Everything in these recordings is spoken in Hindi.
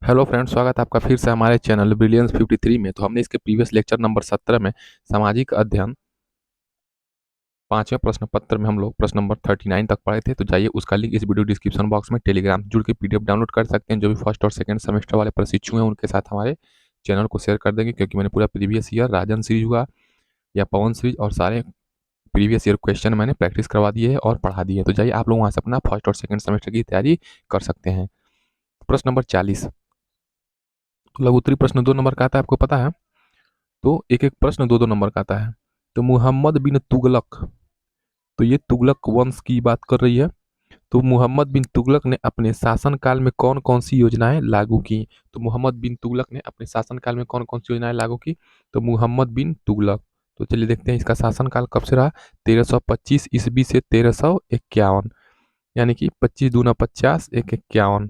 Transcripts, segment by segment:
हेलो फ्रेंड्स, स्वागत है आपका फिर से हमारे चैनल ब्रिलियंस 53 में। तो हमने इसके प्रीवियस लेक्चर नंबर 17 में सामाजिक अध्ययन पांचवें प्रश्न पत्र में हम लोग प्रश्न नंबर 39 तक पढ़े थे। तो जाइए, उसका लिंक इस वीडियो डिस्क्रिप्शन बॉक्स में टेलीग्राम जुड़ के पीडीएफ डाउनलोड कर सकते हैं। जो भी फर्स्ट और सेकंड सेमेस्टर वाले प्रशिक्षु हैं उनके साथ हमारे चैनल को शेयर कर देंगे, क्योंकि मैंने पूरा प्रीवियस ईयर राजन सीरीज हुआ या पवन सीरीज और सारे प्रीवियस ईयर क्वेश्चन मैंने प्रैक्टिस करवा दिए है और पढ़ा दिए है। तो जाइए, आप लोग वहाँ से अपना फर्स्ट और सेकंड सेमेस्टर की तैयारी कर सकते हैं। प्रश्न नंबर 40, लघु उत्तरीय प्रश्न 2 नंबर का आता है, आपको पता है। तो एक एक प्रश्न 2 2 नंबर का आता है। तो मुहम्मद बिन तुगलक, तो ये तुगलक वंश की बात कर रही है। तो मुहम्मद बिन तुगलक ने अपने शासनकाल में कौन कौन सी योजनाएं लागू की। तो मुहम्मद बिन तुगलक ने अपने शासनकाल में कौन कौन सी योजनाएं लागू की। तो मुहम्मद बिन तुगलक, तो चलिए देखते हैं इसका शासनकाल कब से रहा। 1325 ईस्वी से 1351, यानी कि 25 दूना 50 एक 51,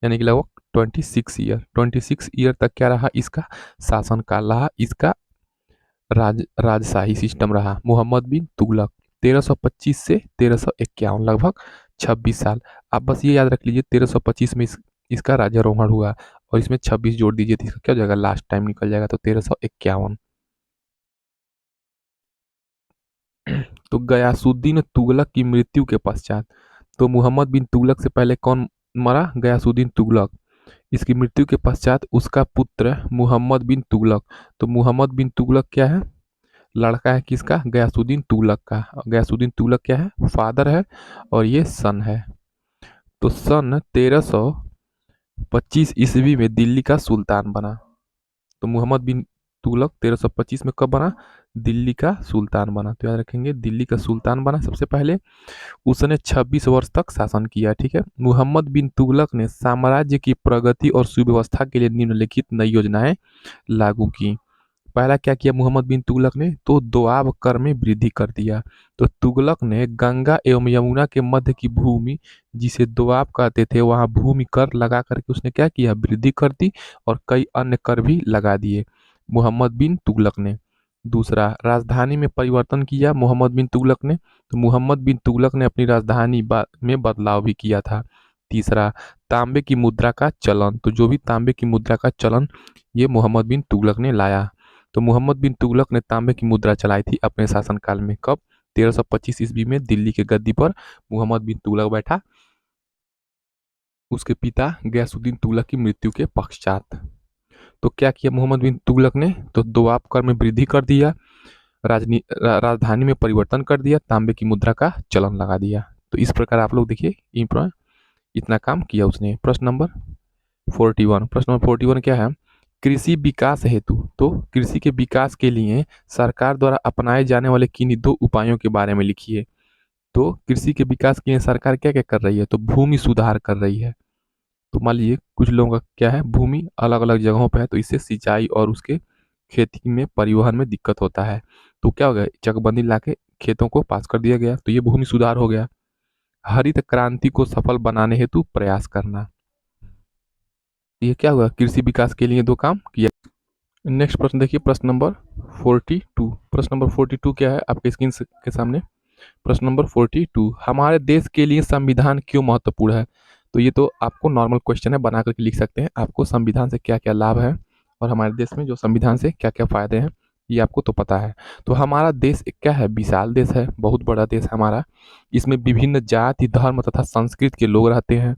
यानी कि लगभग 26 ईयर तक क्या रहा इसका शासनकाल रहा, इसका राजशाही सिस्टम रहा मोहम्मद बिन तुगलक। 1325 से 1351, लगभग 26 साल। आप बस ये याद रख लीजिए, 1325 में इसका राज्यारोहण हुआ और इसमें 26 जोड़ दीजिए तो इसका क्या हो जाएगा, लास्ट टाइम निकल जाएगा, तो 1351। तो गयासुद्दीन तुगलक की मृत्यु के पश्चात, तो मुहम्मद बिन तुगलक से पहले कौन मरा, गयासुद्दीन तुगलक। इसकी मृत्यु के पश्चात उसका पुत्र मुहम्मद बिन तुगलक। तो मुहम्मद बिन तुगलक क्या है, लड़का है किसका, गयासुद्दीन तुगलक का। गयासुद्दीन तुगलक क्या है, फादर है, और ये सन है। तो सन 1325 ईस्वी में दिल्ली का सुल्तान बना। तो मुहम्मद बिन तुगलक 1325 में कब बना, दिल्ली का सुल्तान बना। तो याद रखेंगे, दिल्ली का सुल्तान बना सबसे पहले। उसने 26 वर्ष तक शासन किया। ठीक है। मुहम्मद बिन तुगलक ने साम्राज्य की प्रगति और सुव्यवस्था के लिए निम्नलिखित नई योजनाएं लागू की। पहला क्या किया मुहम्मद बिन तुगलक ने, तो दोआब कर में वृद्धि कर दिया। तो तुगलक ने गंगा एवं यमुना के मध्य की भूमि, जिसे दोआब कहते थे, वहां भूमि कर लगा करके उसने क्या किया, वृद्धि कर दी और कई अन्य कर भी लगा दिए मोहम्मद बिन तुगलक ने। दूसरा, राजधानी में परिवर्तन किया मोहम्मद बिन तुगलक ने। तो मोहम्मद बिन तुगलक ने अपनी राजधानी में बदलाव भी किया था। तीसरा, तांबे की मुद्रा का चलन। तो जो भी तांबे की मुद्रा का चलन ये मोहम्मद बिन तुगलक ने लाया। तो मोहम्मद बिन तुगलक ने तांबे की मुद्रा चलाई थी अपने शासनकाल में। कब, 1325 ईस्वी में दिल्ली के गद्दी पर मोहम्मद बिन तुगलक बैठा, उसके पिता गयासुद्दीन तुगलक की मृत्यु के पश्चात। तो क्या किया मोहम्मद बिन तुगलक ने, तो दोआब कर में वृद्धि कर दिया, राजधानी में परिवर्तन कर दिया, तांबे की मुद्रा का चलन लगा दिया। तो इस प्रकार आप लोग देखिए, इतना काम किया उसने। प्रश्न नंबर 41, प्रश्न नंबर 41 क्या है, कृषि विकास हेतु। तो कृषि के विकास के लिए सरकार द्वारा अपनाए जाने वाले किन्हीं दो उपायों के बारे में लिखिए। तो कृषि के विकास के लिए सरकार क्या क्या कर रही है, तो भूमि सुधार कर रही है। तो मान लीजिए कुछ लोगों का क्या है, भूमि अलग अलग जगहों पर है, तो इससे सिंचाई और उसके खेती में परिवहन में दिक्कत होता है। तो क्या हो गया, चकबंदी ला के खेतों को पास कर दिया गया, तो ये भूमि सुधार हो गया। हरित क्रांति को सफल बनाने हेतु प्रयास करना, ये क्या हुआ, कृषि विकास के लिए दो काम किया। नेक्स्ट प्रश्न देखिए, प्रश्न नंबर 42। प्रश्न नंबर 42 क्या है आपके स्क्रीन के सामने। प्रश्न नंबर 42, हमारे देश के लिए संविधान क्यों महत्वपूर्ण है। तो ये तो आपको नॉर्मल क्वेश्चन है, बना करके लिख सकते हैं। आपको संविधान से क्या क्या लाभ है और हमारे देश में जो संविधान से क्या क्या फायदे हैं, ये आपको तो पता है। तो हमारा देश एक क्या है, विशाल देश है, बहुत बड़ा देश है हमारा। इसमें विभिन्न जाति धर्म तथा संस्कृति के लोग रहते हैं।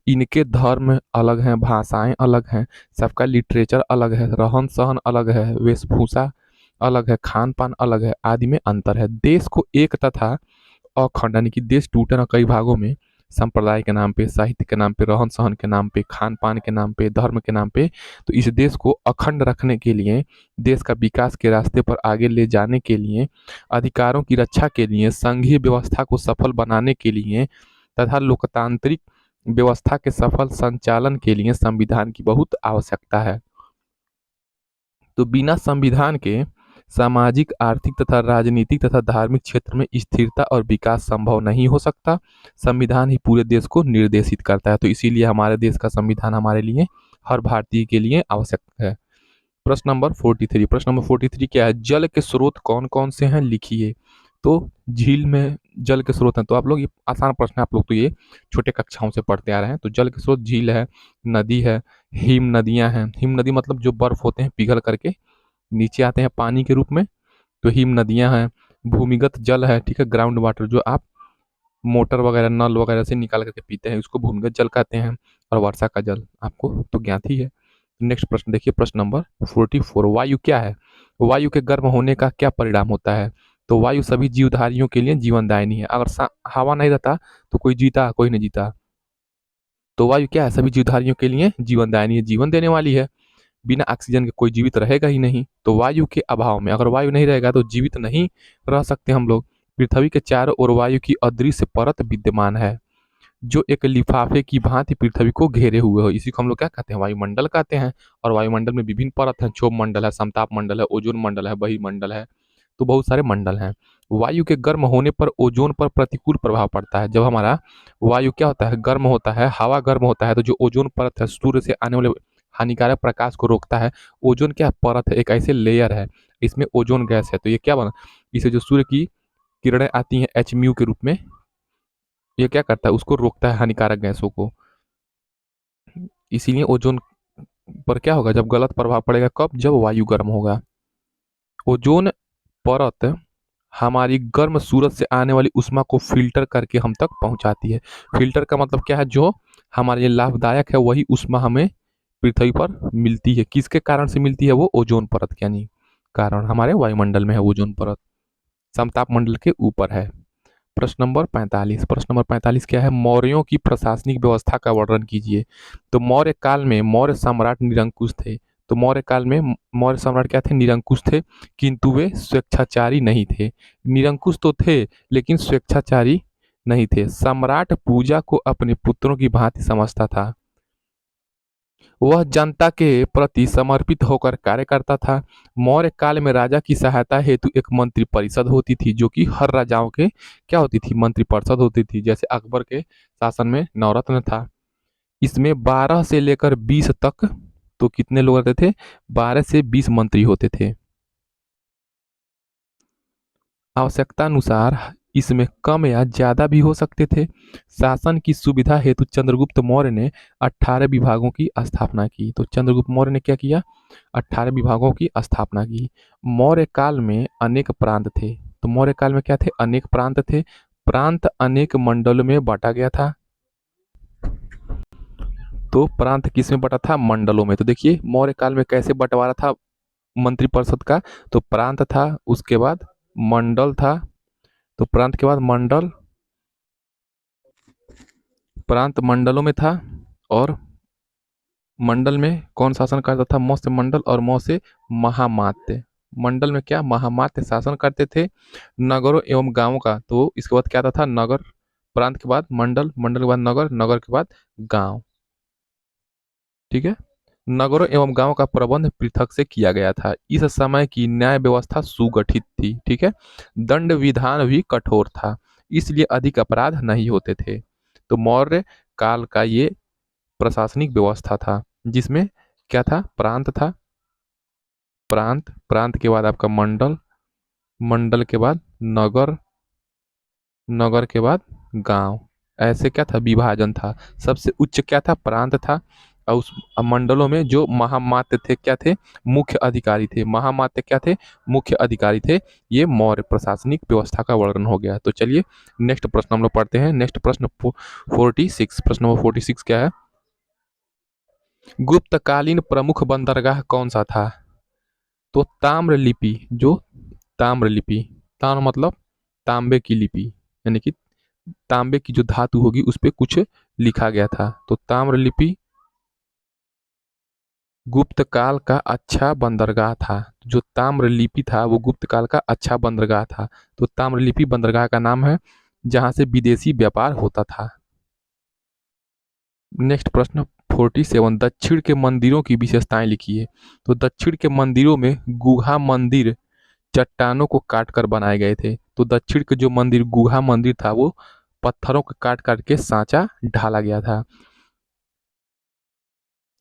इनके धर्म अलग हैं, भाषाएं अलग हैं, सबका लिटरेचर अलग है, रहन सहन अलग है, वेशभूषा अलग है, खान पान अलग है, आदि में अंतर है। देश को एक तथा अखंड, यानी कि देश टूटे न कई भागों में, संप्रदाय के नाम पे, साहित्य के नाम पे, रहन सहन के नाम पे, खान पान के नाम पे, धर्म के नाम पे। तो इस देश को अखंड रखने के लिए, देश का विकास के रास्ते पर आगे ले जाने के लिए, अधिकारों की रक्षा के लिए, संघीय व्यवस्था को सफल बनाने के लिए तथा लोकतांत्रिक व्यवस्था के सफल संचालन के लिए संविधान की बहुत आवश्यकता है। तो बिना संविधान के सामाजिक, आर्थिक तथा राजनीतिक तथा धार्मिक क्षेत्र में स्थिरता और विकास संभव नहीं हो सकता। संविधान ही पूरे देश को निर्देशित करता है। तो इसीलिए हमारे देश का संविधान हमारे लिए, हर भारतीय के लिए आवश्यक है। प्रश्न नंबर 43, प्रश्न नंबर 43 क्या है, जल के स्रोत कौन कौन से हैं लिखिए। तो झील में जल के स्रोत हैं, तो आप लोग, ये आसान प्रश्न है, आप लोग तो ये छोटे कक्षाओं से पढ़ते आ रहे हैं। तो जल के स्रोत झील है, नदी है, हिम नदियाँ हैं। हिम नदी मतलब जो बर्फ़ होते हैं पिघल करके नीचे आते हैं पानी के रूप में, तो हिम नदियाँ हैं। भूमिगत जल है, ठीक है, ग्राउंड वाटर जो आप मोटर वगैरह नल वगैरह से निकाल करके पीते हैं उसको भूमिगत जल कहते हैं। और वर्षा का जल आपको तो ज्ञात ही है। नेक्स्ट प्रश्न देखिए, प्रश्न नंबर 44। वायु क्या है? वायु के गर्म होने का क्या परिणाम होता है? तो वायु सभी जीवधारियों के लिए जीवनदायिनी है। अगर हवा नहीं रहता तो कोई जीता, कोई नहीं जीता। तो वायु क्या है? सभी जीवधारियों के लिए जीवनदायिनी है, जीवन देने वाली है। बिना ऑक्सीजन के कोई जीवित रहेगा ही नहीं। तो वायु के अभाव में, अगर वायु नहीं रहेगा तो जीवित नहीं रह सकते हम लोग। पृथ्वी के चारों ओर वायु की अदृश्य परत विद्यमान है, जो एक लिफाफे की भांति पृथ्वी को घेरे हुए हो। इसी को हम लोग क्या कहते हैं? वायुमंडल कहते हैं। और वायुमंडल में विभिन्न परत हैं, क्षोभ मंडल है, समताप मंडल है, ओजोन मंडल है, बहिर्मंडल है। तो बहुत सारे मंडल हैं। वायु के गर्म होने पर ओजोन पर प्रतिकूल प्रभाव पड़ता है। जब हमारा वायु क्या होता है? गर्म होता है, हवा गर्म होता है, तो जो ओजोन परत है सूर्य से आने वाले हानिकारक प्रकाश को रोकता है। ओजोन क्या परत है? एक ऐसे लेयर है, इसमें ओजोन गैस है। तो ये क्या बना, इसे जो सूर्य की किरणें आती हैं एच म्यू के रूप में, ये क्या करता है? उसको रोकता है हानिकारक गैसों को। इसीलिए ओजोन पर क्या होगा? जब गलत प्रभाव पड़ेगा, कब? जब वायु गर्म होगा। ओजोन परत हमारी गर्म सूरज से आने वाली ऊष्मा को फिल्टर करके हम तक पहुंचाती है। फिल्टर का मतलब क्या है? जो हमारे लिए लाभदायक है वही ऊष्मा हमें पृथ्वी पर मिलती है। किसके कारण से मिलती है? वो ओजोन परत के यानी कारण हमारे वायुमंडल में है ओजोन परत, समताप मंडल के ऊपर है। प्रश्न नंबर 45। प्रश्न नंबर 45 क्या है? मौर्यों की प्रशासनिक व्यवस्था का वर्णन कीजिए। तो मौर्य काल में मौर्य सम्राट निरंकुश थे। तो मौर्य काल में मौर्य सम्राट क्या थे? निरंकुश थे, किंतु वे स्वेच्छाचारी नहीं थे। निरंकुश तो थे लेकिन स्वेच्छाचारी नहीं थे। सम्राट पूजा को अपने पुत्रों की भांति समझता था। वह जनता के प्रति समर्पित होकर कार्य करता था। मौर्य काल में राजा की सहायता हेतु एक मंत्री परिषद होती थी, जो कि हर राजाओं के क्या होती थी? मंत्री परिषद होती थी। जैसे अकबर के शासन में नवरत्न था, इसमें 12 से लेकर 20 तक, तो कितने लोग रहते थे? 12 से 20 मंत्री होते थे। आवश्यकतानुसार इसमें कम या ज्यादा भी हो सकते थे। शासन की सुविधा हेतु चंद्रगुप्त मौर्य ने 18 विभागों की स्थापना की। तो चंद्रगुप्त मौर्य ने क्या किया? 18 विभागों की स्थापना की। मौर्य काल में अनेक प्रांत थे। तो मौर्य काल में क्या थे? अनेक प्रांत थे। प्रांत अनेक मंडलों में बांटा गया था। तो प्रांत किस में बटा था? मंडलों में। तो देखिए मौर्य काल में कैसे बंटवारा था मंत्रिपरिषद का? तो प्रांत था, उसके बाद मंडल था, तो प्रांत के बाद मंडल, प्रांत मंडलों में था। और मंडल में कौन शासन करता था? मौ से मंडल और मौ से महामात्य। मंडल में क्या? महामात्य शासन करते थे नगरों एवं गांवों का। तो इसके बाद क्या आता था? नगर। प्रांत के बाद मंडल, मंडल के बाद नगर, नगर के बाद गांव। ठीक है। नगरों एवं गांवों का प्रबंध पृथक से किया गया था। इस समय की न्याय व्यवस्था सुगठित थी। ठीक है। दंड विधान भी कठोर था, इसलिए अधिक अपराध नहीं होते थे। तो मौर्य काल का ये प्रशासनिक व्यवस्था था, जिसमें क्या था? प्रांत था, प्रांत, प्रांत के बाद आपका मंडल, मंडल के बाद नगर, नगर के बाद गांव। ऐसे क्या था? विभाजन था। सबसे उच्च क्या था? प्रांत था। और उस मंडलों में जो महामात्य थे क्या थे? मुख्य अधिकारी थे। महामात्य क्या थे? मुख्य अधिकारी थे। ये मौर्य प्रशासनिक व्यवस्था का वर्णन हो गया। तो चलिए नेक्स्ट प्रश्न हम लोग पढ़ते हैं। नेक्स्ट प्रश्न 46। प्रश्न नंबर 46 क्या है? गुप्तकालीन प्रमुख बंदरगाह कौन सा था? तो ताम्र लिपि, जो ताम्र लिपि, ताम्र मतलब तांबे की लिपि, यानी कि तांबे की जो धातु होगी उस पे कुछ लिखा गया था। तो ताम्र लिपि गुप्त काल का अच्छा बंदरगाह था। जो ताम्र लिपि था वो गुप्त काल का अच्छा बंदरगाह था। तो ताम्र लिपि बंदरगाह का नाम है जहां से विदेशी व्यापार होता था। नेक्स्ट प्रश्न 47। दक्षिण के मंदिरों की विशेषताएं लिखिए। तो दक्षिण के मंदिरों में गुहा मंदिर चट्टानों को काट कर बनाए गए थे। तो दक्षिण के जो मंदिर गुहा मंदिर था वो पत्थरों को काट काट के सांचा ढाला गया था।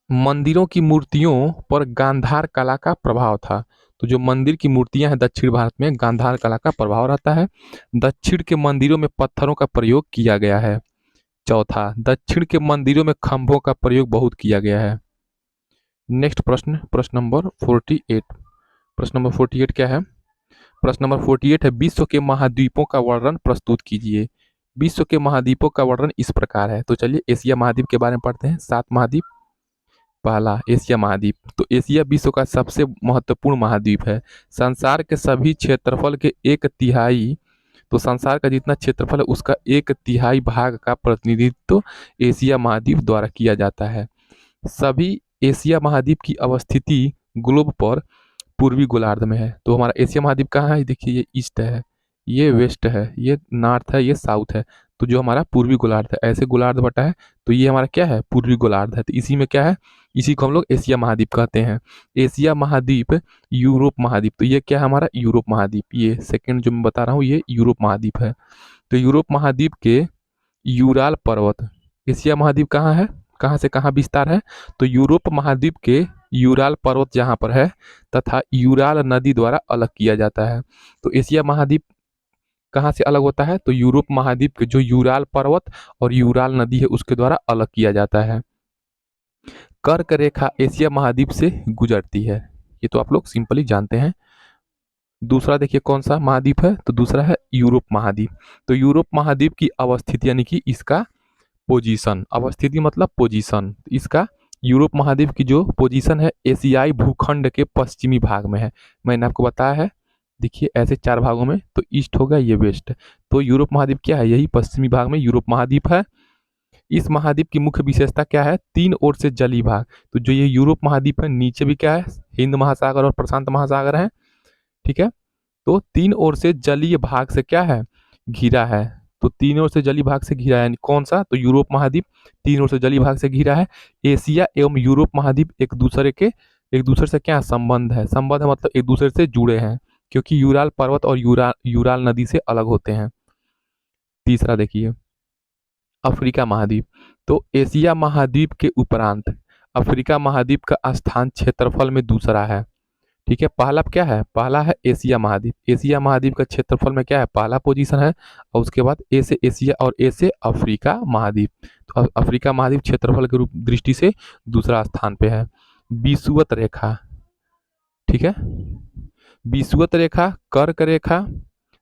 मंदिरों की मूर्तियों पर गांधार कला का प्रभाव था। तो जो मंदिर की मूर्तियां हैं दक्षिण भारत में, गांधार कला का प्रभाव रहता है। दक्षिण के मंदिरों में पत्थरों का प्रयोग किया गया है। चौथा, दक्षिण के मंदिरों में खंभों का प्रयोग बहुत किया गया है। नेक्स्ट प्रश्न, प्रश्न नंबर 48। प्रश्न नंबर 48 क्या है? प्रश्न नंबर 48 है, विश्व के महाद्वीपों का वर्णन प्रस्तुत कीजिए। विश्व के महाद्वीपों का वर्णन इस प्रकार है। तो चलिए एशिया महाद्वीप के बारे में पढ़ते हैं। 7 महाद्वीप। पहला एशिया महाद्वीप। तो एशिया विश्व का सबसे महत्वपूर्ण महाद्वीप है। संसार के सभी क्षेत्रफल के 1/3, तो संसार का जितना क्षेत्रफल है उसका 1/3 भाग का प्रतिनिधित्व एशिया महाद्वीप द्वारा किया जाता है। सभी एशिया महाद्वीप की अवस्थिति ग्लोब पर पूर्वी गोलार्ध में है। तो हमारा एशिया महाद्वीप कहाँ है? देखिए, ये ईस्ट है, ये वेस्ट है, ये नॉर्थ है, ये साउथ है। तो जो हमारा पूर्वी गोलार्ध है, ऐसे गोलार्ध बटा है, तो ये हमारा क्या है? पूर्वी गोलार्ध है। तो इसी में क्या है? इसी को हम लोग एशिया महाद्वीप कहते हैं। एशिया महाद्वीप, यूरोप महाद्वीप, तो ये क्या है? हमारा यूरोप महाद्वीप। ये सेकंड जो मैं बता रहा हूँ ये यूरोप महाद्वीप है। तो यूरोप महाद्वीप के यूराल पर्वत, एशिया महाद्वीप कहाँ है? कहाँ से कहाँ विस्तार है? तो यूरोप महाद्वीप के यूराल पर्वत जहाँ पर है तथा यूराल नदी द्वारा अलग किया जाता है। तो एशिया महाद्वीप कहाँ से अलग होता है? तो यूरोप महाद्वीप के जो यूराल पर्वत और यूराल नदी है उसके द्वारा अलग किया जाता है। कर्क रेखा एशिया महाद्वीप से गुजरती है, ये तो आप लोग सिंपली जानते हैं। दूसरा देखिए कौन सा महाद्वीप है? तो दूसरा है यूरोप महाद्वीप। तो यूरोप महाद्वीप की अवस्थिति यानी कि इसका पोजीशन, अवस्थिति मतलब पोजीशन, इसका यूरोप महाद्वीप की जो पोजीशन है एशियाई भूखंड के पश्चिमी भाग में है। मैंने आपको बताया है, देखिए ऐसे 4 भागों में, तो ईस्ट हो गया, ये वेस्ट। तो यूरोप महाद्वीप क्या है? यही पश्चिमी भाग में यूरोप महाद्वीप है। इस महाद्वीप की मुख्य विशेषता क्या है? 3 ओर से जलीय भाग। तो जो ये यूरोप महाद्वीप है, नीचे भी क्या है? हिंद महासागर और प्रशांत महासागर है, ठीक है। तो 3 ओर से जलीय भाग से क्या है? घिरा है। तो 3 ओर से जलीय भाग से घिरा है, यानी कौन सा? तो यूरोप महाद्वीप 3 ओर से जलीय भाग से घिरा है। एशिया एवं यूरोप महाद्वीप एक दूसरे से क्या संबंध है? संबंध है मतलब एक दूसरे से जुड़े हैं, क्योंकि यूराल पर्वत और यूराल नदी से अलग होते हैं। तीसरा देखिए अफ्रीका महाद्वीप। तो एशिया महाद्वीप के उपरांत अफ्रीका महाद्वीप का स्थान क्षेत्रफल में दूसरा है, ठीक है। पहला क्या है? पहला है एशिया महाद्वीप। एशिया महाद्वीप का क्षेत्रफल में क्या है? पहला पोजीशन है। और उसके बाद ए से एशिया और ए से अफ्रीका महाद्वीप। तो अफ्रीका महाद्वीप क्षेत्रफल के रूप दृष्टि से दूसरा स्थान पे है। विषुवत रेखा, ठीक है। विषुवत रेखा, कर्क रेखा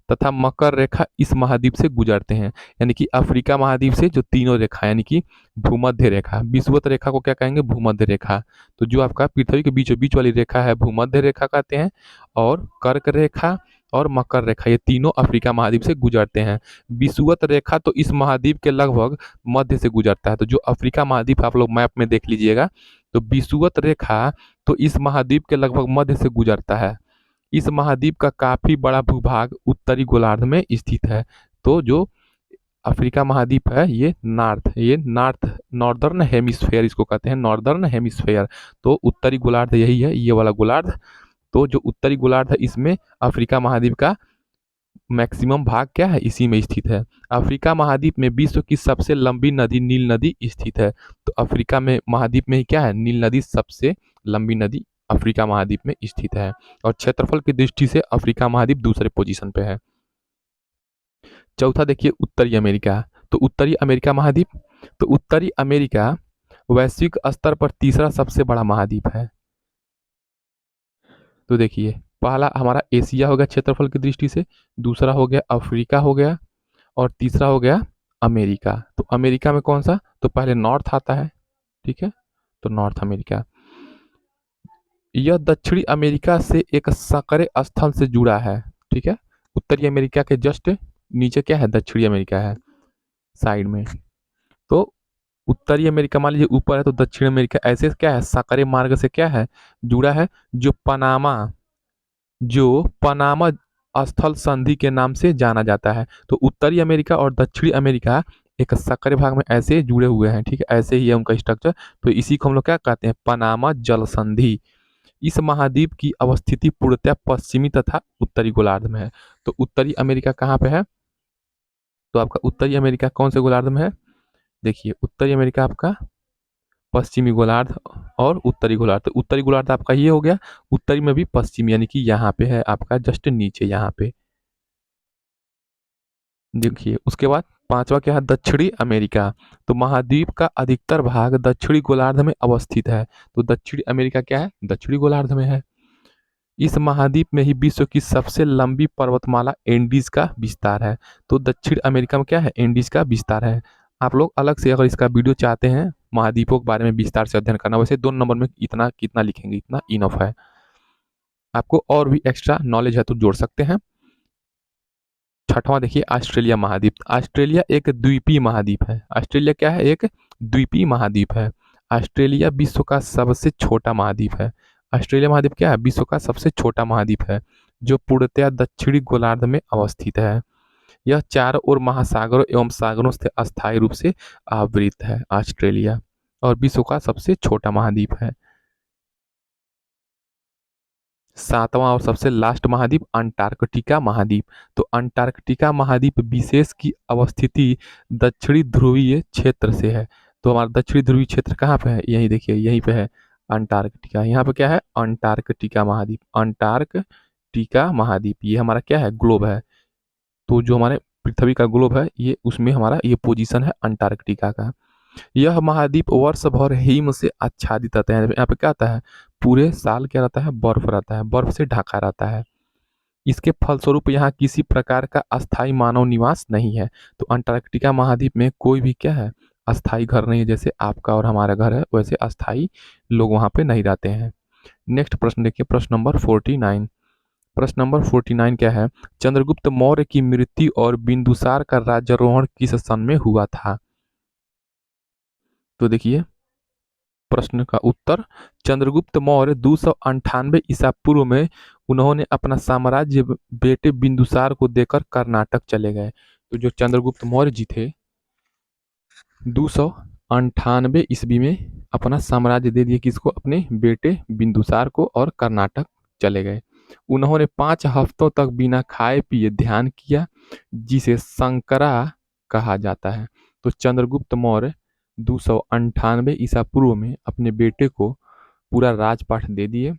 तथा मकर रेखा इस महाद्वीप से गुजरते हैं। यानी कि अफ्रीका महाद्वीप से जो तीनों रेखा यानी कि भूमध्य रेखा, विषुवत रेखा को क्या कहेंगे? भूमध्य रेखा। तो जो आपका पृथ्वी के बीचों बीच वाली रेखा है भूमध्य रेखा कहते हैं। और कर्क रेखा और मकर रेखा ये तीनों अफ्रीका महाद्वीप से गुजरते हैं। विषुवत रेखा तो इस महाद्वीप के लगभग मध्य से गुजरता है। तो जो अफ्रीका महाद्वीप आप लोग मैप में देख लीजिएगा, तो विषुवत रेखा तो इस महाद्वीप के लगभग मध्य से गुजरता है। इस महाद्वीप का काफी बड़ा भूभाग उत्तरी गोलार्ध में स्थित है। तो जो अफ्रीका महाद्वीप है ये नॉर्थ नॉर्दर्न हेमिस्फेयर इसको कहते हैं, नॉर्दर्न हेमिस्फेयर। तो उत्तरी गोलार्ध यही है, ये वाला गोलार्ध। तो जो उत्तरी गोलार्ध है इसमें अफ्रीका महाद्वीप का मैक्सिमम भाग क्या है? इसी में स्थित है। अफ्रीका महाद्वीप में विश्व की सबसे लंबी नदी नील नदी स्थित है। तो अफ्रीका में महाद्वीप में ही क्या है? नील नदी सबसे लंबी नदी अफ्रीका महाद्वीप में स्थित है। और क्षेत्रफल की दृष्टि से अफ्रीका महाद्वीप दूसरे पोजीशन पे है। चौथा देखिए उत्तरी अमेरिका। तो उत्तरी अमेरिका महाद्वीप, तो उत्तरी अमेरिका वैश्विक स्तर पर तीसरा सबसे बड़ा महाद्वीप है। तो देखिए पहला हमारा एशिया हो गया क्षेत्रफल की दृष्टि से, दूसरा हो गया अफ्रीका हो गया, और तीसरा हो गया अमेरिका। तो अमेरिका में कौन सा? तो पहले नॉर्थ आता है, ठीक है। तो नॉर्थ अमेरिका, यह दक्षिणी अमेरिका से एक संकरे स्थल से जुड़ा है, ठीक है। उत्तरी अमेरिका के जस्ट नीचे क्या है? दक्षिणी अमेरिका है साइड में। तो उत्तरी अमेरिका मान लीजिए ऊपर है, तो दक्षिण अमेरिका ऐसे क्या है? संकरे मार्ग से क्या है? जुड़ा है, जो पनामा स्थल संधि के नाम से जाना जाता है। तो उत्तरी अमेरिका और दक्षिणी अमेरिका एक संकरे भाग में ऐसे जुड़े हुए हैं, ठीक है। ऐसे ही है उनका स्ट्रक्चर। तो इसी को हम लोग क्या कहते हैं? पनामा जल संधि। इस महाद्वीप की अवस्थिति पूर्णतः पश्चिमी तथा उत्तरी गोलार्ध में है। तो उत्तरी अमेरिका कहाँ पे है? तो आपका उत्तरी अमेरिका कौन से गोलार्ध में है? देखिए उत्तरी अमेरिका आपका पश्चिमी गोलार्ध और उत्तरी गोलार्ध। तो उत्तरी गोलार्ध आपका ये हो गया, उत्तरी में भी पश्चिमी यानी कि यहाँ पे है आपका जस्ट नीचे यहाँ पे। देखिए उसके बाद पांचवा क्या है, दक्षिणी अमेरिका। तो महाद्वीप का अधिकतर भाग दक्षिणी गोलार्ध में अवस्थित है। तो दक्षिणी अमेरिका क्या है, दक्षिणी गोलार्ध में है। इस महाद्वीप में ही विश्व की सबसे लंबी पर्वतमाला एंडीज का विस्तार है। तो दक्षिण अमेरिका में क्या है, एंडीज का विस्तार है। आप लोग अलग से अगर इसका वीडियो चाहते हैं महाद्वीपों के बारे में विस्तार से अध्ययन करना, वैसे 2 नंबर में इतना कितना लिखेंगे, इतना इनफ है। आपको और भी एक्स्ट्रा नॉलेज है तो जोड़ सकते हैं। छठवां देखिए, ऑस्ट्रेलिया महाद्वीप। ऑस्ट्रेलिया एक द्वीपीय महाद्वीप है। ऑस्ट्रेलिया क्या है, एक द्वीपीय महाद्वीप है। ऑस्ट्रेलिया विश्व का सबसे छोटा महाद्वीप है। ऑस्ट्रेलिया महाद्वीप क्या है, विश्व का सबसे छोटा महाद्वीप है जो पूर्णतया दक्षिणी गोलार्ध में अवस्थित है। यह चारों ओर महासागरों एवं सागरों से अस्थायी रूप से आवृत है ऑस्ट्रेलिया, और विश्व का सबसे छोटा महाद्वीप है। सातवां और सबसे लास्ट महाद्वीप अंटार्कटिका महाद्वीप। तो अंटार्कटिका महाद्वीप विशेष की अवस्थिति दक्षिणी ध्रुवीय क्षेत्र से है। तो हमारा दक्षिणी ध्रुवीय क्षेत्र कहाँ पे है, यही देखिए, यहीं पे है अंटार्कटिका। यहाँ पे क्या है, अंटार्कटिका महाद्वीप। अंटार्कटिका महाद्वीप ये हमारा क्या है, ग्लोब है। तो जो हमारे पृथ्वी का ग्लोब है ये, उसमें हमारा ये पोजीशन है अंटार्कटिका का। यह महाद्वीप वर्ष भर हिम से आच्छादित रहता है। यहाँ पे क्या आता है, पूरे साल क्या रहता है, बर्फ रहता है, बर्फ से ढका रहता है। इसके फलस्वरूप यहाँ किसी प्रकार का अस्थायी मानव निवास नहीं है। तो अंटार्कटिका महाद्वीप में कोई भी क्या है, अस्थायी घर नहीं है। जैसे आपका और हमारा घर है वैसे अस्थायी लोग वहाँ पे नहीं रहते हैं। नेक्स्ट प्रश्न देखिए, प्रश्न नंबर 49। प्रश्न नंबर 49 क्या है, चंद्रगुप्त मौर्य की मृत्यु और बिंदुसार का राज्यारोहण किस सन में हुआ था। तो देखिए प्रश्न का उत्तर, चंद्रगुप्त मौर्य 298 ईसा पूर्व में उन्होंने अपना साम्राज्य बेटे बिंदुसार को देकर कर्नाटक चले गए। तो जो चंद्रगुप्त मौर्य जी थे 298 ईस्वी में अपना साम्राज्य दे दिए किसको, अपने बेटे बिंदुसार को, और कर्नाटक चले गए। उन्होंने 5 हफ्तों तक बिना खाए पिए ध्यान किया, जिसे संकरा कहा जाता है। तो चंद्रगुप्त मौर्य 298 ईसा पूर्व में अपने बेटे को पूरा राजपाट दे दिए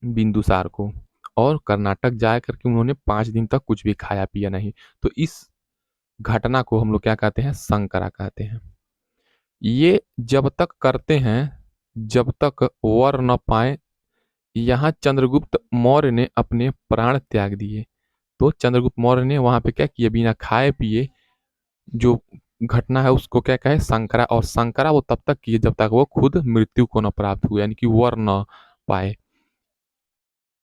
बिंदुसार को, और कर्नाटक जा करके उन्होंने 5 दिन तक कुछ भी खाया पिया नहीं। तो इस घटना को हम लोग क्या कहते हैं, संकरा कहते हैं। ये जब तक करते हैं जब तक वर न पाए। यहाँ चंद्रगुप्त मौर्य ने अपने प्राण त्याग दिए। तो चंद्रगुप्त मौर्य ने वहां पे क्या किया, बिना खाए पिए जो घटना है उसको क्या कहे, संकरा। और संकरा वो तब तक किए जब तक वो खुद मृत्यु को न प्राप्त हुए, यानी कि वर न पाए।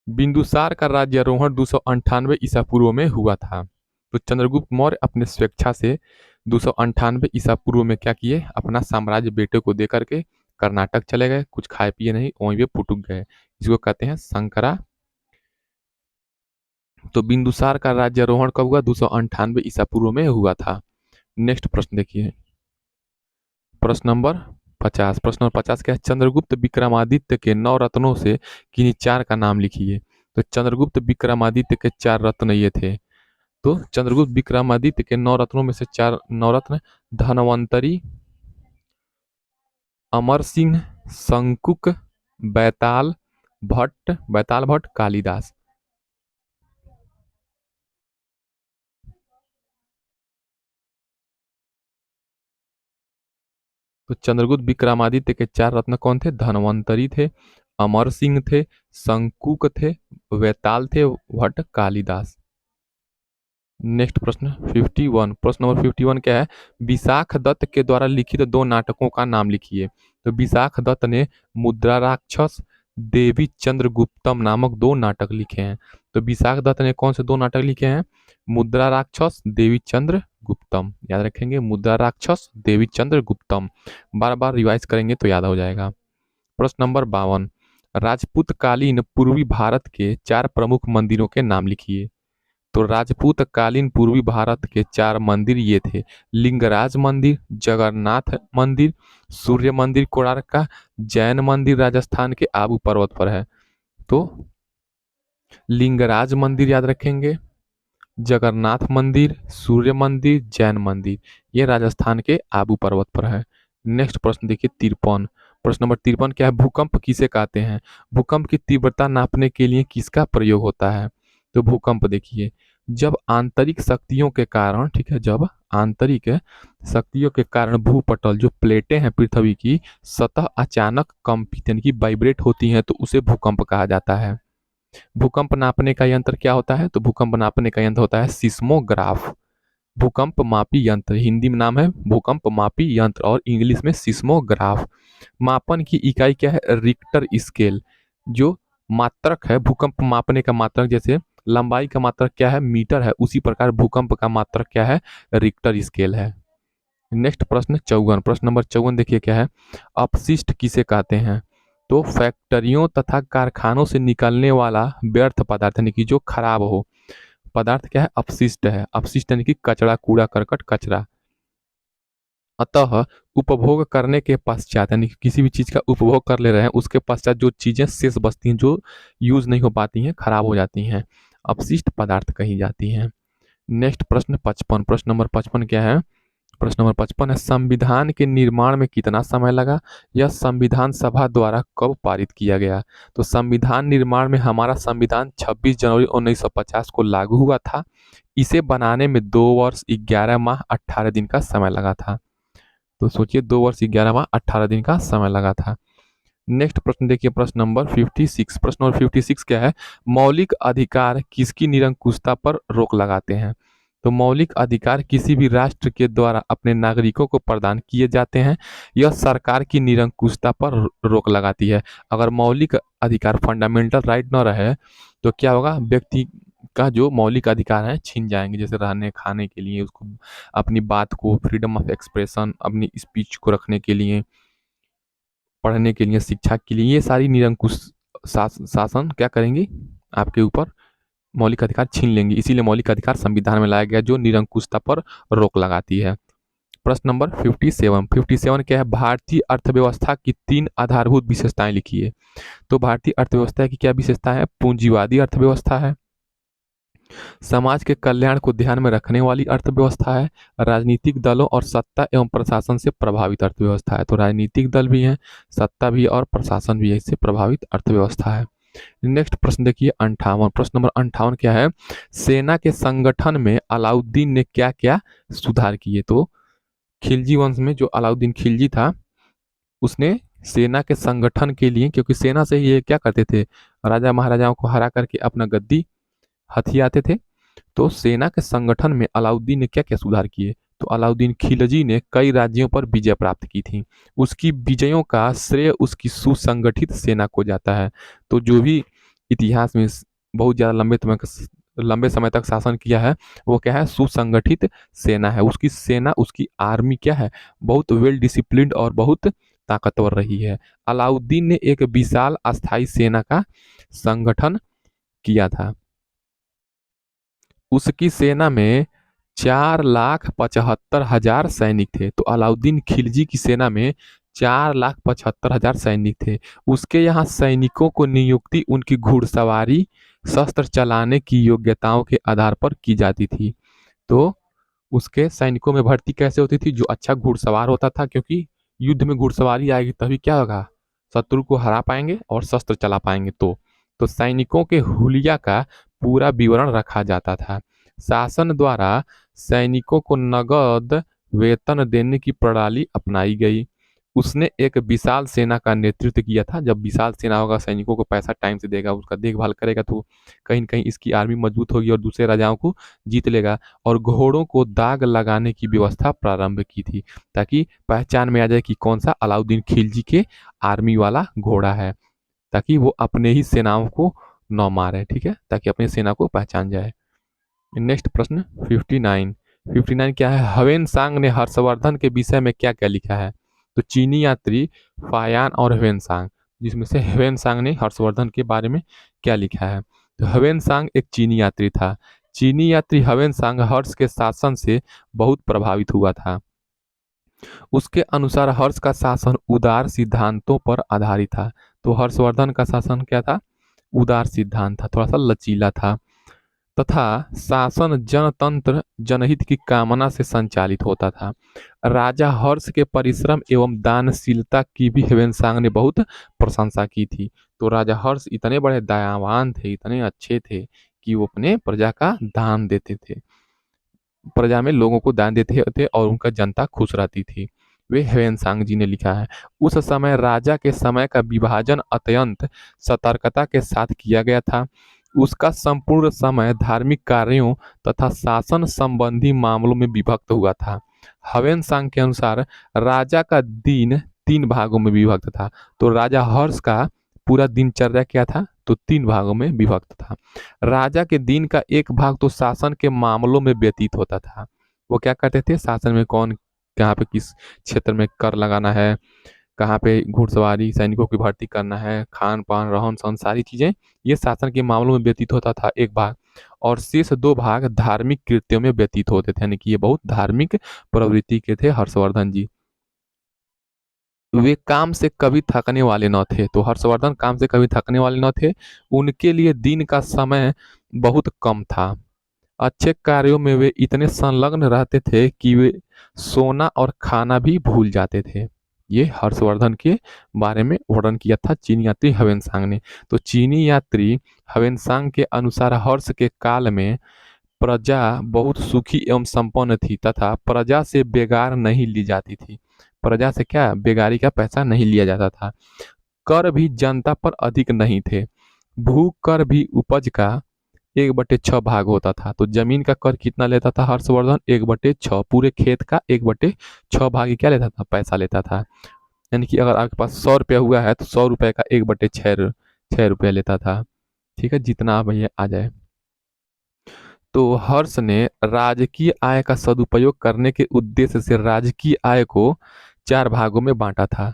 बिंदुसार का राज्यारोहण 298 ईसा पूर्व में हुआ था। तो चंद्रगुप्त मौर्य अपने स्वेच्छा से 298 ईसा पूर्व में क्या किए, अपना साम्राज्य बेटे को दे करके कर्नाटक चले गए, कुछ खाए पिए नहीं, वहीं पे पुटुक गए। इसको कहते हैं संकरा। तो बिंदुसार का राज्यारोहण कब हुआ, 298 ईसा पूर्व में हुआ था। नेक्स्ट प्रश्न देखिए, प्रश्न नंबर 50। प्रश्न नंबर 50 क्या है, चंद्रगुप्त विक्रमादित्य के 9 रत्नों से किन्हीं 4 का नाम लिखिए। तो चंद्रगुप्त विक्रमादित्य के 4 रत्न ये थे। तो चंद्रगुप्त विक्रमादित्य के 9 रत्नों में से 4 नवरत्न, धनवंतरी, अमर सिंह, शंकुक, बैताल भट्ट, कालिदास। तो चंद्रगुप्त विक्रमादित्य के 4 रत्न कौन थे, धनवंतरी थे, अमर सिंह थे, शंकुक थे, बैताल थे, भट्ट, कालिदास। नेक्स्ट प्रश्न 51। प्रश्न नंबर 51 क्या है, विशाख दत्त के द्वारा लिखित 2 नाटकों का नाम लिखिए। तो विशाख दत्त ने मुद्रा राक्षस, देवी चंद्रगुप्तम नामक 2 नाटक लिखे हैं। तो विशाख दत्त ने कौन से 2 नाटक लिखे हैं, मुद्रा राक्षस, देवी चंद्रगुप्तम। याद रखेंगे, मुद्रा राक्षस, देवी चंद्रगुप्तम। बार बार रिवाइज करेंगे तो याद हो जाएगा। प्रश्न नंबर 52। राजपूत कालीन पूर्वी भारत के 4 प्रमुख मंदिरों के नाम लिखिए। तो राजपूत कालीन पूर्वी भारत के 4 मंदिर ये थे, लिंगराज मंदिर, जगन्नाथ मंदिर, सूर्य मंदिर कोणार्क का, जैन मंदिर राजस्थान के आबू पर्वत पर है। तो लिंगराज मंदिर याद रखेंगे, जगन्नाथ मंदिर, सूर्य मंदिर, जैन मंदिर, ये राजस्थान के आबू पर्वत पर है। नेक्स्ट प्रश्न देखिए 53। प्रश्न नंबर 53 क्या है, भूकंप किसे कहते हैं। भूकंप की तीव्रता नापने के लिए किसका प्रयोग होता है। तो भूकंप देखिए, जब आंतरिक शक्तियों के कारण, ठीक है, जब आंतरिक शक्तियों के कारण भूपटल जो प्लेटें हैं पृथ्वी की सतह अचानक कंपित यानी कि वाइब्रेट होती हैं तो उसे भूकंप कहा जाता है। भूकंप नापने का यंत्र क्या होता है? तो भूकंप नापने का यंत्र होता है सिस्मोग्राफ। भूकंप मापी यंत्र, हिंदी में नाम है भूकंप मापी यंत्र और इंग्लिश में सिस्मोग्राफ। मापन की इकाई क्या है? Richter scale. जो मात्रक है भूकंप मापने का मात्रक, जैसे लंबाई का मात्रक क्या है? मीटर है, उसी प्रकार भूकंप का मात्रक क्या है? रिक्टर स्केल है। नेक्स्ट प्रश्न 54, प्रश्न नंबर 54 देखिए क्या है। अपशिष्ट किसे कहते हैं? तो फैक्ट्रियों तथा कारखानों से निकलने वाला व्यर्थ पदार्थ यानी कि जो खराब हो पदार्थ क्या है? अपशिष्ट है। अपशिष्ट यानी कि कचरा, कूड़ा करकट, कचरा। अतः उपभोग करने के पश्चात यानी कि किसी भी चीज का उपभोग कर ले रहे हैं उसके पश्चात जो चीजें शेष बचती हैं, जो यूज नहीं हो पाती हैं, खराब हो जाती हैं, अपशिष्ट पदार्थ कही जाती हैं। नेक्स्ट प्रश्न 55, प्रश्न नंबर 55 क्या है? प्रश्न नंबर 55 है, संविधान के निर्माण में कितना समय लगा? यह संविधान सभा द्वारा कब पारित किया गया? तो संविधान निर्माण में हमारा संविधान 26 जनवरी 1950 को लागू हुआ था। इसे बनाने में 2 वर्ष 11 माह 18 दिन का समय लगा था। तो सोचिए 2 वर्ष 11 माह 18 दिन का समय लगा था। नेक्स्ट प्रश्न देखिए, प्रश्न नंबर 56, प्रश्न नंबर 56 क्या है? मौलिक अधिकार किसकी निरंकुशता पर रोक लगाते हैं? तो मौलिक अधिकार किसी भी राष्ट्र के द्वारा अपने नागरिकों को प्रदान किए जाते हैं। यह सरकार की निरंकुशता पर रोक लगाती है। अगर मौलिक अधिकार फंडामेंटल राइट न रहे तो क्या होगा? व्यक्ति का जो मौलिक अधिकार है छीन जाएंगे, जैसे रहने खाने के लिए, उसको अपनी बात को, फ्रीडम ऑफ एक्सप्रेशन, अपनी स्पीच को रखने के लिए, पढ़ने के लिए, शिक्षा के लिए, ये सारी निरंकुश शासन क्या करेंगी? आपके ऊपर मौलिक अधिकार छीन लेंगी। इसीलिए मौलिक अधिकार संविधान में लाया गया जो निरंकुशता पर रोक लगाती है। प्रश्न नंबर 57, 57 क्या है? भारतीय अर्थव्यवस्था की 3 आधारभूत विशेषताएं लिखिए। तो भारतीय अर्थव्यवस्था की क्या विशेषता है? पूंजीवादी अर्थव्यवस्था है, समाज के कल्याण को ध्यान में रखने वाली अर्थव्यवस्था है, राजनीतिक दलों और सत्ता एवं प्रशासन से प्रभावित अर्थव्यवस्था है। तो राजनीतिक दल भी हैं, सत्ता भी है और प्रशासन भी है, इससे प्रभावित अर्थव्यवस्था है। नेक्स्ट प्रश्न देखिए 58, प्रश्न नंबर 58 क्या है? सेना के संगठन में अलाउद्दीन ने क्या क्या सुधार किए? तो खिलजी वंश में जो अलाउद्दीन खिलजी था उसने सेना के संगठन के लिए, क्योंकि सेना से ही ये क्या करते थे, राजा महाराजाओं को हरा करके अपना गद्दी हथियाते थे। तो सेना के संगठन में अलाउद्दीन ने क्या क्या सुधार किए? तो अलाउद्दीन खिलजी ने कई राज्यों पर विजय प्राप्त की थी। उसकी विजयों का श्रेय उसकी सुसंगठित सेना को जाता है। तो जो भी इतिहास में बहुत ज़्यादा लंबे समय तक शासन किया है वो क्या है? सुसंगठित सेना है। उसकी सेना, उसकी आर्मी क्या है? बहुत वेल डिसिप्लिन्ड और बहुत ताकतवर रही है। अलाउद्दीन ने एक विशाल अस्थायी सेना का संगठन किया था। उसकी सेना में 4,75,000 सैनिक थे। तो अलाउद्दीन खिलजी की सेना में 4,75,000 सैनिक थे। उसके यहाँ सैनिकों को नियुक्ति उनकी घुड़सवारी, शस्त्र चलाने की योग्यताओं के आधार पर की जाती थी। तो उसके सैनिकों में भर्ती कैसे होती थी? जो अच्छा घुड़सवार होता था, क्योंकि युद्ध में घुड़सवारी आएगी तभी क्या होगा? शत्रु को हरा पाएंगे और शस्त्र चला पाएंगे। तो सैनिकों के हुलिया का पूरा विवरण रखा जाता था। शासन द्वारा सैनिकों को नगद वेतन देने की प्रणाली अपनाई गई। उसने एक विशाल सेना का नेतृत्व किया था। जब विशाल सेना होगा, सैनिकों को पैसा टाइम से देगा, उसका देखभाल करेगा, तो कहीं न कहीं इसकी आर्मी मजबूत होगी और दूसरे राजाओं को जीत लेगा। और घोड़ों को दाग लगाने की व्यवस्था प्रारंभ की थी ताकि पहचान में आ जाए कि कौन सा अलाउद्दीन खिलजी के आर्मी वाला घोड़ा है, ताकि वो अपने ही सेनाओं को न मारे, ठीक है, ताकि अपनी सेना को पहचान जाए। नेक्स्ट प्रश्न 59, 59 क्या है? ह्वेनसांग ने हर्षवर्धन के विषय में क्या क्या लिखा है? तो चीनी यात्री फायान और ह्वेनसांग, जिसमें से ह्वेनसांग ने हर्षवर्धन के बारे में क्या लिखा है? तो ह्वेनसांग एक चीनी यात्री था। चीनी यात्री ह्वेनसांग हर्ष के शासन से बहुत प्रभावित हुआ था। उसके अनुसार हर्ष का शासन उदार सिद्धांतों पर आधारित था। तो हर्षवर्धन का शासन क्या था? उदार सिद्धांत था, थोड़ा सा लचीला था, तथा शासन जनतंत्र जनहित की कामना से संचालित होता था। राजा हर्ष के परिश्रम एवं दानशीलता की भी ह्वेनसांग ने बहुत प्रशंसा की थी। तो राजा हर्ष इतने बड़े दयावान थे, इतने अच्छे थे कि वो अपने प्रजा का दान देते थे, प्रजा में लोगों को दान देते थे और उनका जनता खुश रहती थी। वे ह्वेनसांग जी ने लिखा है। उस समय राजा के समय का विभाजन अत्यंत सतर्कता के साथ किया गया था। उसका संपूर्ण समय धार्मिक कार्यों तथा शासन संबंधी मामलों में विभक्त हुआ था। ह्वेनसांग के अनुसार राजा का दिन 3 भागों में विभक्त था। तो राजा हर्ष का पूरा दिनचर्या क्या था? तो 3 भागों में विभक्त था। राजा के दिन का एक भाग तो शासन के मामलों में व्यतीत होता था। वो क्या करते थे? शासन में कौन कहाँ पे किस क्षेत्र में कर लगाना है, कहाँ पे घुड़सवारी सैनिकों की भर्ती करना है, खान पान रहन सहन सारी चीजें ये शासन के मामलों में व्यतीत होता था एक भाग, और शेष 2 भाग धार्मिक कृत्यों में व्यतीत होते थे। यानी कि ये बहुत धार्मिक प्रवृत्ति के थे हर्षवर्धन जी। वे काम से कभी थकने वाले न थे। तो हर्षवर्धन काम से कभी थकने वाले न थे। उनके लिए दिन का समय बहुत कम था। अच्छे कार्यों में वे इतने संलग्न रहते थे कि वे सोना और खाना भी भूल जाते थे। ये हर्षवर्धन के बारे में वर्णन किया था चीनी यात्री ह्वेनसांग ने। तो चीनी यात्री ह्वेनसांग के अनुसार हर्ष के काल में प्रजा बहुत सुखी एवं संपन्न थी तथा प्रजा से बेगार नहीं ली जाती थी। प्रजा से क्या? बेगारी का पैसा नहीं लिया जाता था। कर भी जनता पर अधिक नहीं थे। भू कर भी उपज का 1/6 भाग होता था। तो जमीन का कर कितना लेता था हर्षवर्धन? 1/6। पूरे खेत का 1/6 भाग ही क्या लेता था? पैसा लेता था। यानी कि अगर आपके पास 100 रुपया हुआ है तो 100 रुपये का 1/6 रुपया लेता था। ठीक है, जितना भैया आ जाए। तो हर्ष ने राजकीय आय का सदुपयोग करने के उद्देश्य से राजकीय आय को 4 भागों में बांटा था।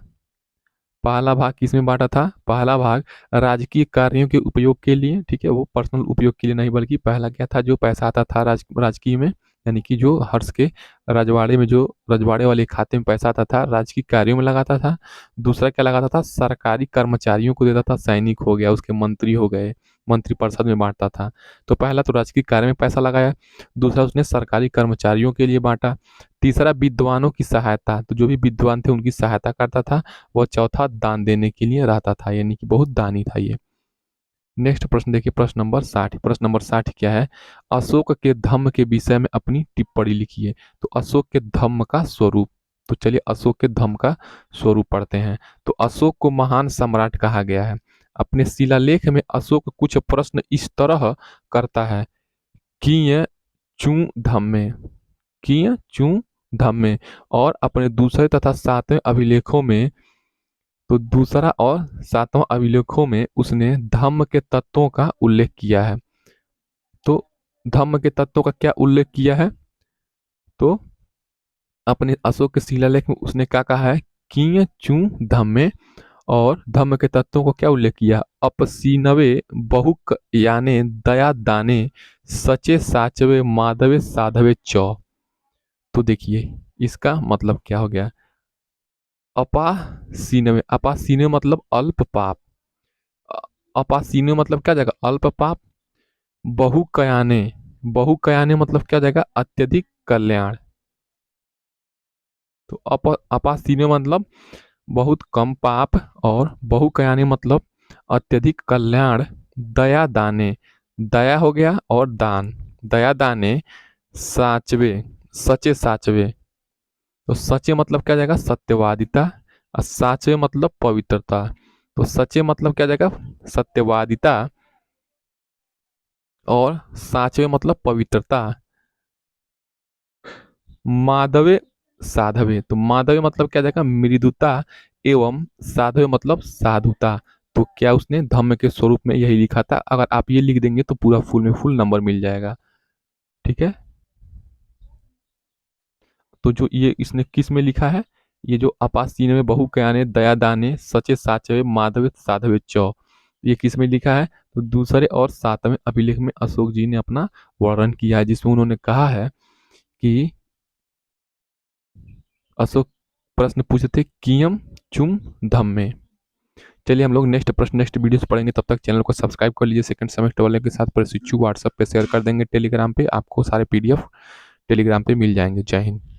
पहला भाग किसमें बांटा था? पहला भाग राजकीय कार्यों के उपयोग के लिए, ठीक है, वो पर्सनल उपयोग के लिए नहीं, बल्कि पहला क्या था? जो पैसा आता था राजकीय में, यानी कि जो हर्ष के रजवाड़े में, जो रजवाड़े वाले खाते में पैसा आता था, राजकीय कार्यों में लगाता था। दूसरा क्या लगाता था? सरकारी कर्मचारियों को देता था। सैनिक हो गया, उसके मंत्री हो गए, मंत्रिपरिषद में बांटता था। तो पहला तो राजकीय कार्य में पैसा लगाया। दूसरा उसने सरकारी कर्मचारियों के लिए बांटा। तीसरा विद्वानों की सहायता, तो जो भी विद्वान थे उनकी सहायता करता था। वह चौथा दान देने के लिए रहता था, यानी कि बहुत दानी था ये। नेक्स्ट प्रश्न देखिए, प्रश्न नंबर 60। प्रश्न नंबर 60 क्या है? अशोक के धम्म के विषय में अपनी टिप्पणी लिखिए। तो अशोक के धम्म का स्वरूप, तो चलिए अशोक के धम्म का स्वरूप पढ़ते हैं। तो अशोक को महान सम्राट कहा गया है। अपने शिलालेख में अशोक कुछ प्रश्न इस तरह करता है: किय चू धम्मे, किय चू धम्मे। और अपने दूसरे तथा सातवें अभिलेखों में, तो दूसरा और सातवां अभिलेखों में उसने धम्म के तत्वों का उल्लेख किया है। तो धम्म के तत्वों का क्या उल्लेख किया है? तो अपने अशोक के शिलालेख में उसने क्या कहा है? किय चू धम्मे। और धम्म के तत्वों को क्या उल्लेख किया? अपसीनवे बहुक याने दया दाने सचे साचवे माधवे साधवे चौ। तो देखिए इसका मतलब क्या हो गया? अपासीनवे, अपासीनवे मतलब अल्प पाप। अ- अपासीनवे मतलब क्या जाएगा? अल्प पाप। बहुकयाने, बहुकयाने मतलब क्या जाएगा? अत्यधिक कल्याण। तो अपासीनवे मतलब बहुत कम पाप, और बहुकयाने मतलब अत्यधिक कल्याण। दया दाने, दया हो गया और दान, दया दाने साचवे, सचे साचवे। तो सचे मतलब क्या जाएगा? सत्यवादिता। और साचवे मतलब पवित्रता। तो सचे मतलब क्या जाएगा? सत्यवादिता। और साचवे मतलब पवित्रता। माधवे साधवे, तो माधवे मतलब क्या जाएगा? मृदुता। एवं साधवे मतलब साधुता। तो क्या उसने धम्म के स्वरूप में यही लिखा था? अगर आप ये लिख देंगे तो पूरा फुल में फुल नंबर मिल जाएगा। ठीक है, तो जो ये इसने किस में लिखा है? ये जो अपासीन में बहुकयाने दया दाने सचे साचवे माधवे साधवे चौ, ये किस में लिखा है? तो दूसरे और सातवें अभिलेख में अशोक जी ने अपना वर्णन किया है, जिसमें उन्होंने कहा है कि अशोक प्रश्न पूछे थे कियम चुम धम्मे। चलिए हम लोग नेक्स्ट प्रश्न नेक्स्ट वीडियो से पढ़ेंगे। तब तक चैनल को सब्सक्राइब कर लीजिए। सेकंड सेमेस्टर वाले के साथ प्रशिक्षु व्हाट्सएप पे शेयर कर देंगे, टेलीग्राम पे आपको सारे पीडीएफ टेलीग्राम पे मिल जाएंगे। जय हिंद।